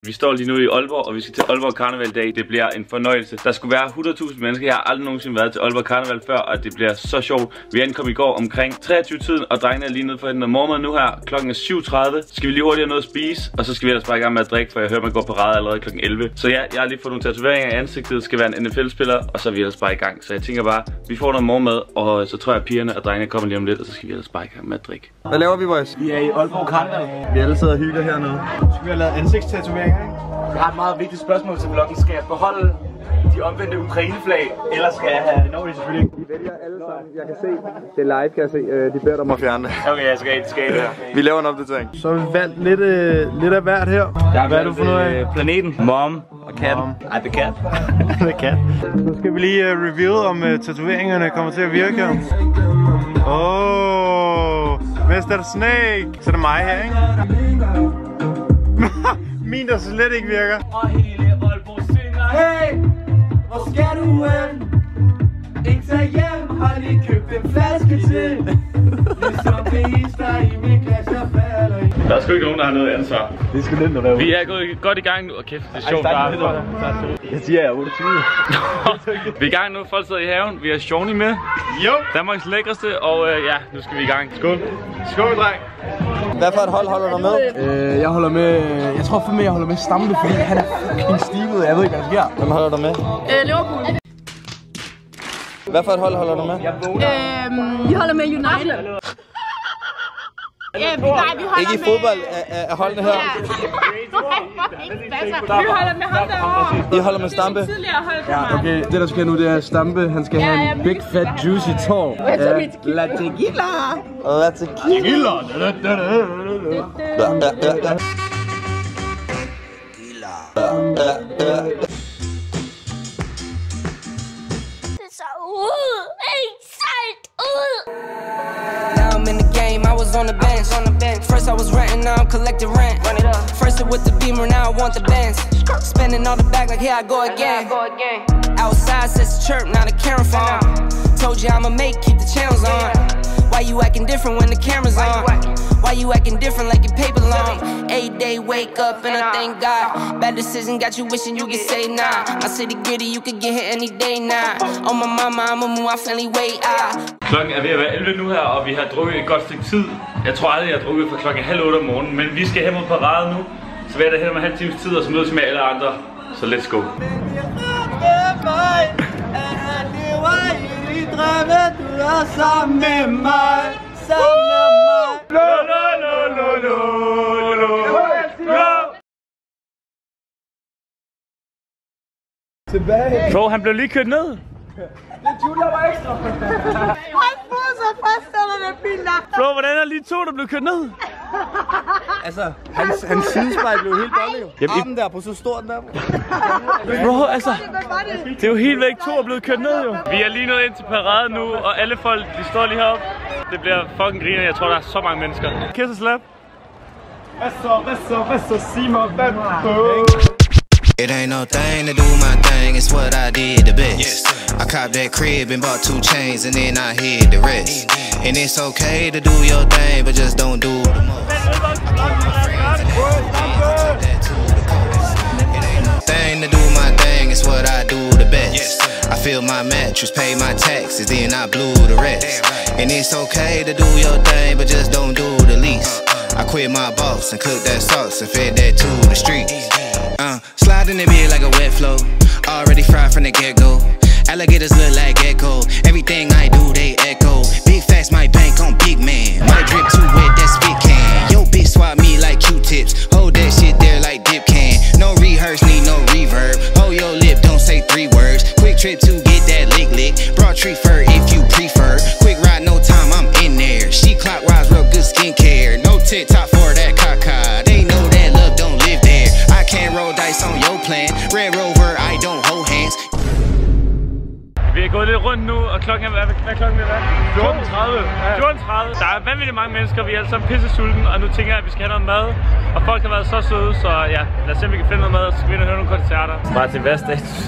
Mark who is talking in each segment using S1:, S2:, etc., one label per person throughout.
S1: Vi står lige nu i Aalborg, og vi skal til Aalborg Karneval i dag. Det bliver en fornøjelse. Der skulle være 100.000 mennesker. Jeg har aldrig nogensinde været til Aalborg Karneval før, og det bliver så sjovt. Vi ankom i går omkring 23-tiden, og drengene er lige nede for at hente noget morgenmad nu her. Klokken er 7:30. Skal vi lige hurtigt have noget at spise, og så skal vi ellers bare i gang med at drikke, for jeg hører, man går på parade allerede klokken 11. Så ja, jeg har lige fået nogle tatoveringer i ansigtet. Det skal være en NFL-spiller, og så er vi ellers bare i gang. Så jeg tænker bare, vi får noget morgenmad, og så tror jeg, at pigerne og drengene kommer lige om lidt, og så skal vi ellers bare i gang med at drikke.
S2: Hvad laver vi, boys?
S3: Vi er i Aalborg Karneval.
S2: Vi alle sidder og hygger hernede.
S3: Skal vi have lavet ansigtstatoveringer, ikke? Jeg har et meget vigtigt spørgsmål til vloggen. Skal jeg beholde de omvendte Ukraine-flag, eller skal jeg have... Det når de selvfølgelig ikke.
S2: I vælger alle sammen. Jeg kan se. Det er live, kan jeg se. De beder dig om at fjerne det.
S3: Okay, jeg skal det her.
S2: Vi laver en opdatering.
S4: Så har vi valgt lidt af hvert her. Hvad er du for noget af?
S3: Planeten. Mom og katten. Ej, the cat.
S4: The cat. Så skal vi lige review om tatoveringerne kommer til at virke. Mr. Snake. Så er det mig her, ikke? Min der slet ikke virker.
S3: Og hele Aalborg synger. Hey, hvor skal du hen? Ikke tage hjem, har lige købt en flaske til. Ligesom det hister i min klasse og falder i.
S1: Der er sgu ikke nogen, der har noget ansvar.
S3: Det er sgu nemt at være ude.
S1: Vi er gået godt i gang nu. Og kæft, det er sjovt.
S3: Jeg siger, jeg er 28.
S1: Vi er i gang nu. Folk sidder i haven. Vi har Shawnee med.
S4: Jo.
S1: Danmarks lækreste. Og ja, nu skal vi i gang. Skål.
S4: Skål, dreng.
S2: Hvad for et hold holder du med?
S3: Jeg holder med... Jeg tror for mig, jeg holder med Stampe, fordi han er fucking stilet. Jeg ved ikke, hvad der sker.
S2: Hvem holder du med?
S5: Liverpool.
S2: Hvad for et hold holder du med?
S5: Vi holder med United. Nej, vi holder
S2: ikke i fodbold af holdene her.
S5: Vi holder med ham derovre.
S2: I holder med Stampe?
S3: Ja, okay. Det der sker nu, det er Stampe. Han skal have en big fat juicy tår. La tequila.
S2: La tequila.
S6: Now I'm in the game, I was on the bench. First I was renting, now I'm collecting rent. First it with the Beamer, now I want the Benz. Spending all the back like here I go again. Outside says chirp, now the camera phone. Told you I'ma make, keep the channels on. Why you acting different when the camera's on? Why you acting different like your paper long? 8 day wake up and I thank God. Bad decision got you wishing you could say nah. My city gritty, you could get hit any day now. On my mama, I'ma move my family way out.
S1: Klokken er ved at være 11 nu her, og vi har drukket et godt stykke tid. Jeg tror aldrig, jeg har drukket fra klokken 7:30 om morgenen, men vi skal hen mod parade nu. Så vil jeg da hen om en halv times tid, og så mødes med alle andre. Så let's go. Bro, han blev lige kørt ned.
S5: Han får så fast med biler.
S1: Bro, hvordan er lige to, der blev kørt ned?
S2: Altså, hans sidespejl blev helt bollet. Armen der på så stor den der.
S1: Bro, altså, det er jo helt væk, to er blevet kørt ned jo. Vi er lige nået ind til parade nu, og alle folk, de står lige heroppe. Det bliver fucking griner, jeg tror, der er så mange mennesker. Kiss og slap.
S3: Hvad så, Simon?
S7: It ain't no thing to do my thing, it's what I did the best. I copped that crib and bought 2 chains and then I hid the rest. And it's okay to do your thing, but just don't do the most. It ain't no thing to do my thing, it's what I do the best. I fill my mattress, pay my taxes, then I blew the rest. And it's okay to do your thing, but just don't do the least. I quit my boss and cooked that sauce and fed that to the streets. Slide in the bed like a wet flow. Already fried from the get-go. Alligators look like echo. Everything I do, they echo. Big facts, my bank on big man. My drip too wet, that spit can. Yo, bitch swap me like Q-tips. Hold that shit there like dip can. No rehearse, need no reverb. Hold your lip, don't say 3 words. Quick trip to get that lick. Broad tree fur if you prefer. Quick ride, no time, I'm in there. She clockwise, real good skincare. No TikTok for that caca. They know that love don't live there. I can't roll dice on your plan. Red Rover, I don't hold hands.
S1: Vi er gået lidt rundt nu, og klokken er, hvad klokken er? 14:30. 14:30. Der er vanvittigt mange mennesker, vi er alle sammen pisse sulten, og nu tænker jeg, at vi skal have noget mad. Og folk har været så søde, så ja, lad os se, om vi kan finde noget mad, og så skal vi ind og høre nogle koncerter. Bare til hvad status?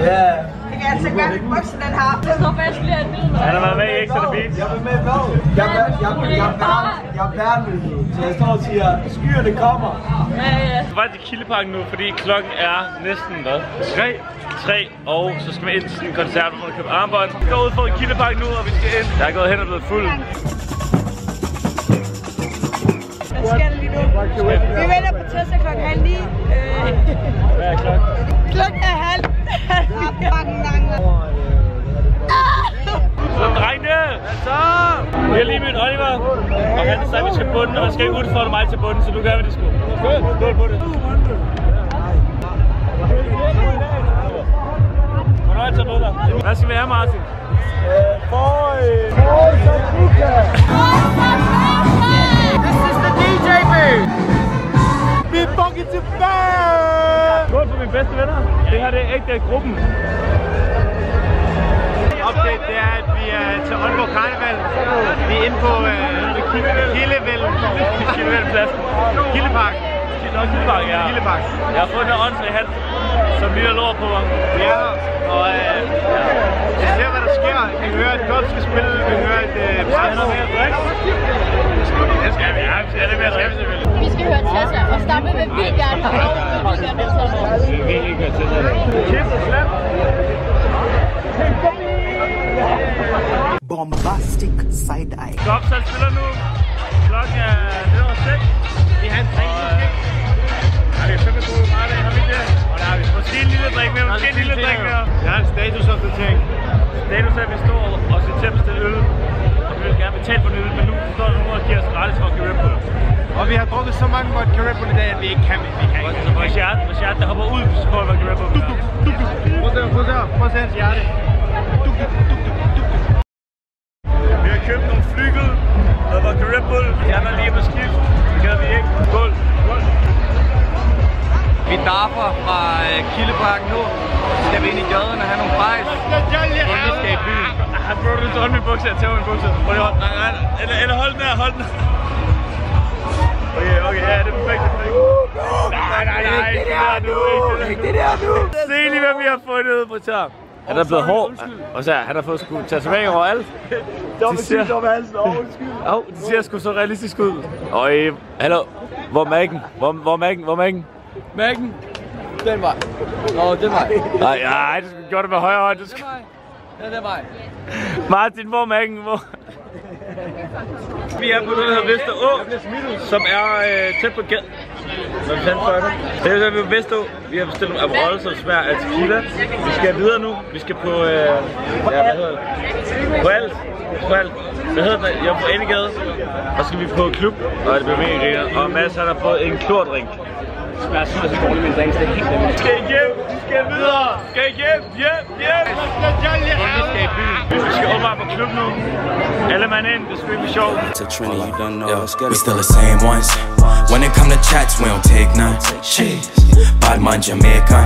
S3: Ja.
S5: Det kan altså gøre lidt bukser, den har. Så fast bliver jeg ned med.
S1: Han har været med i X on the Beach.
S3: Jeg vil med hvad? Jeg er værnmyndighed. Så jeg står og siger, skyerne kommer.
S5: Ja.
S1: Så var det i Kildeparken nu, fordi klokken er næsten hvad? 3, og så skal vi ind til en koncert, hvor man kan købe armbånd. Vi går ud for Kildeparken nu, og vi skal ind. Jeg er gået hen og blevet fuld.
S5: Hvad sker der lige nu? Vi venter på Tessa klokken 8:30.
S1: Hvad er klokken?
S5: Klokken er 8:30.
S1: Så drengene! Så! Vi har lige mødt Oliver, og han sagde, at vi skal bunden, og man skal ikke udfordre mig til bunden, så nu gør vi det sgu. Skål på det. Hvornår er jeg taget med dig? Hvad skal vi have, Martin?
S2: This is the DJ booth! Vi er fucking tilbage!
S1: Skål for mine bedste venner. Det her det er ægte gruppen.
S2: Update, det er, at vi er til Aalborg Karneval. Vi er inde på
S1: Kildevældpladsen.
S2: Kildepark.
S1: Kildepark, ja.
S2: Kildepark.
S1: Jeg har fået en åndsrig hat, som lige er lort på mig.
S2: Ja, og vi ser, hvad der sker. Vi hører et golf skal spille, vi hører et
S1: Skal der mere drik? Det skal vi, ja. Det er mere drik, selvfølgelig.
S5: Vi skal høre Tessa, og stoppe med bilgerne.
S1: Vi vil ikke høre Tessa. Kiss og slap.
S8: Bombastic side-eye.
S1: Gopsal spiller nu. Klokken er lidt over 6.
S2: Vi har en drink måske.
S1: Har vi fandme gode meget af, har vi det? Og der har vi måske en lille drik mere, måske en lille drik mere.
S2: Jeg har en statusopdatering.
S1: Status er, at vi står og skal til at bestille øl. Og vi vil gerne betale for en øl, men nu står der nogen og giver os gratis for at købe Red Bull.
S2: Og vi har drukket så mange vodka Red Bull i dag, at vi ikke kan.
S1: Hvis jeg der hopper ud, så får jeg vodka Red Bull.
S2: Prøv at se hans hjerte.
S1: Vi har købt nogle flygel, og vodka Red Bull. Vi er lige på skift. Det gad vi ikke. Skål.
S2: Vi darper fra Kildeparken nu. Så skal vi ind i gaden og have nogle bajs. Og vi skal i byen.
S1: Bro, du tager mine bukser, jeg tager mine bukser. Eller hold den her, hold den. Okay, ja, det er perfekt. Nej, ikke det der nu. Se lige, hvad vi har fundet på tør. Han er blevet hård, og så han har fået sgu tatoveringer overalt. De ser sgu så realistisk ud. Og hallo, hvor er Maggen? Hvor er Maggen?
S2: Maggen. Den vej. Nå, den vej.
S1: Nej, du skulle gøre det med højre hånd.
S2: Ja, den vej.
S1: Martin, hvor er Maggen? Vi er på den her Vesterå, som er tæt på gaden. Hvad fanden for det? Det er vi på Vesterå. Vi har bestilt nogle Aperol, som smager af tequila. Vi skal videre nu. Vi skal på, hvad hedder det? På alt. Hvad hedder det? Jeg er på Enegade. Og så skal vi på klub, og det bliver mega griner. Og Mads har fået en klordrink. Det smager simpelthen så dårligt med en drink, det er helt nemt. Skal hjem, skal videre, skal hjem. Vi skal åbenbart på klub nu. Alle mand ind, det skal blive sjovt.
S9: We still the same ones. When it come to chats, we don't take none. Shit, bad man Jamaica.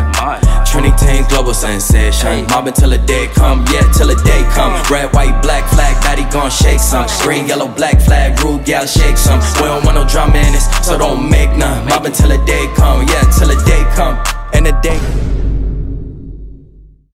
S9: Trinity global sensation. Mobbing till the day come, yeah, till the day come. Red, white, black flag, daddy gon' shake some. Green, yellow, black flag, rude gal shake some. We don't want no drama in this, so don't make none. Mobbing till the day come, yeah, till the day come. And the day